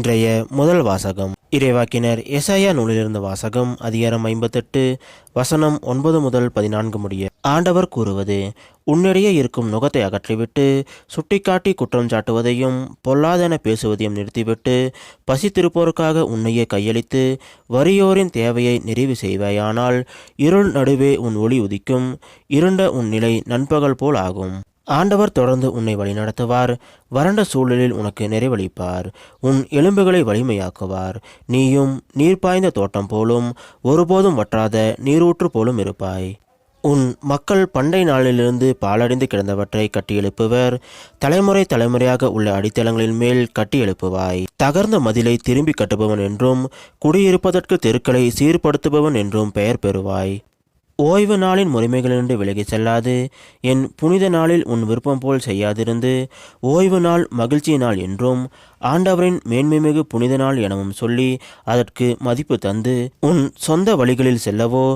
இன்றைய முதல் வாசகம் இறைவாக்கினர் எசாயா நூலிலிருந்த வாசகம் அதிகாரம் 58 வசனம் 9 முதல் 14 முடிய. ஆண்டவர் கூறுவது: உன்னிடையே இருக்கும் நுகத்தை அகற்றிவிட்டு சுட்டிக்காட்டி குற்றம் சாட்டுவதையும் பொல்லாதென பேசுவதையும் நிறுத்திவிட்டு பசித்திருப்போருக்காக உன்னையே கையளித்து வறியோரின் தேவையை நிறைவு செய்வாயானால் இருள் நடுவே உன் ஒளி உதிக்கும், இருண்ட உன் நிலை நண்பகல் போல் ஆகும். ஆண்டவர் தொடர்ந்து உன்னை வழிநடத்துவார், வறண்ட சூழலில் உனக்கு நிறைவளிப்பார், உன் எலும்புகளை வலிமையாக்குவார். நீயும் நீர் பாய்ந்த தோட்டம் போலும் ஒருபோதும் வற்றாத நீரூற்று போலும் இருப்பாய். உன் மக்கள் பண்டை நாளிலிருந்து பாலடைந்து கிடந்தவற்றை கட்டியெழுப்புவர், தலைமுறை தலைமுறையாக உள்ள அடித்தளங்களின் மேல் கட்டியெழுப்புவாய். தகர்ந்த மதிலை திரும்பி கட்டுபவன் என்றும் குடியிருப்பதற்கு தெருக்களை சீர்படுத்துபவன் என்றும் பெயர் பெறுவாய். ஓய்வு நாளின் முறைமைகளிலிருந்து விலகி செல்லாது, என் புனித நாளில் உன் விருப்பம் போல் செய்யாதிருந்து ஓய்வு நாள் மகிழ்ச்சி நாள் என்றும் ஆண்டவரின் மேன்மைமிகு புனித நாள் எனவும் சொல்லி அதற்கு மதிப்பு தந்து, உன் சொந்த வழிகளில் செல்லவோ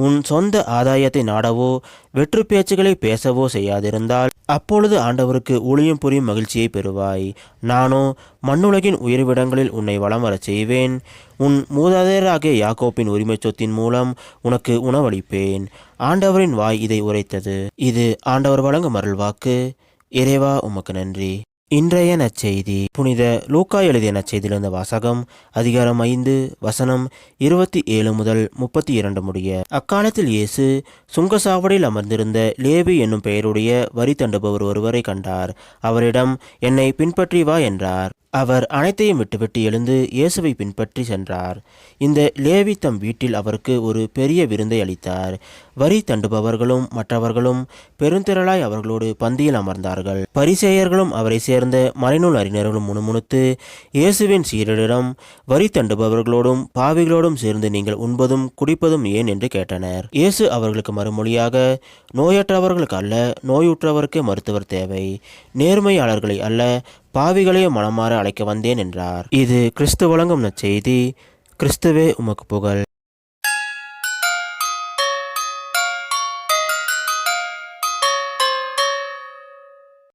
உன் சொந்த ஆதாயத்தை நாடவோ வெற்று பேச்சுகளை பேசவோ செய்யாதிருந்தால் அப்பொழுது ஆண்டவருக்கு ஊழியம் புரியும் மகிழ்ச்சியை பெறுவாய். நானோ மண்ணுலகின் உயர்விடங்களில் உன்னை வலம் வரச் செய்வேன். உன் மூதாதையராகிய யாக்கோப்பின் உரிமை சொத்தின் மூலம் உனக்கு உணவளிப்பேன். ஆண்டவரின் வாய் இதை உரைத்தது. இது ஆண்டவர் வழங்கும் அருள்வாக்கு. இறைவா, உமக்கு நன்றி. இன்றைய நற்செய்தி புனித லூக்கா எழுதிய நற்செய்தியிலிருந்த வாசகம் அதிகாரம் 5 வசனம் 27 முதல் 32 முடிய. அக்காலத்தில் இயேசு சுங்கசாவடியில் அமர்ந்திருந்த லேவி என்னும் பெயருடைய வரி தண்டுபவர் ஒருவரை கண்டார். அவரிடம், என்னை பின்பற்றி வா என்றார். அவர் அனைத்தையும் விட்டுவிட்டு எழுந்து இயேசுவை பின்பற்றி சென்றார். இந்த லேவி தம் வீட்டில் அவருக்கு ஒரு பெரிய விருந்தை அளித்தார். வரி தண்டுபவர்களும் மற்றவர்களும் பெருந்திரளாய் அவர்களோடு பந்தியில் அமர்ந்தார்கள். பரிசேயர்களும் அவரை சேர்ந்த மறைநூல் அறிஞர்களும் முணுமுணுத்து இயேசுவின் சீடரிடம், வரி தண்டுபவர்களோடும் பாவிகளோடும் சேர்ந்து நீங்கள் உண்பதும் குடிப்பதும் ஏன் என்று கேட்டனர். இயேசு அவர்களுக்கு மறுமொழியாக, நோயற்றவர்களுக்கு அல்ல, நோயுற்றவருக்கே மருத்துவர் தேவை. நேர்மையாளர்களை அல்ல, பாவிகளையே மனமாற அழைக்க வந்தேன் என்றார். இது கிறிஸ்து வழங்கும் நற்செய்தி. கிறிஸ்துவே உமக்கு புகழ்.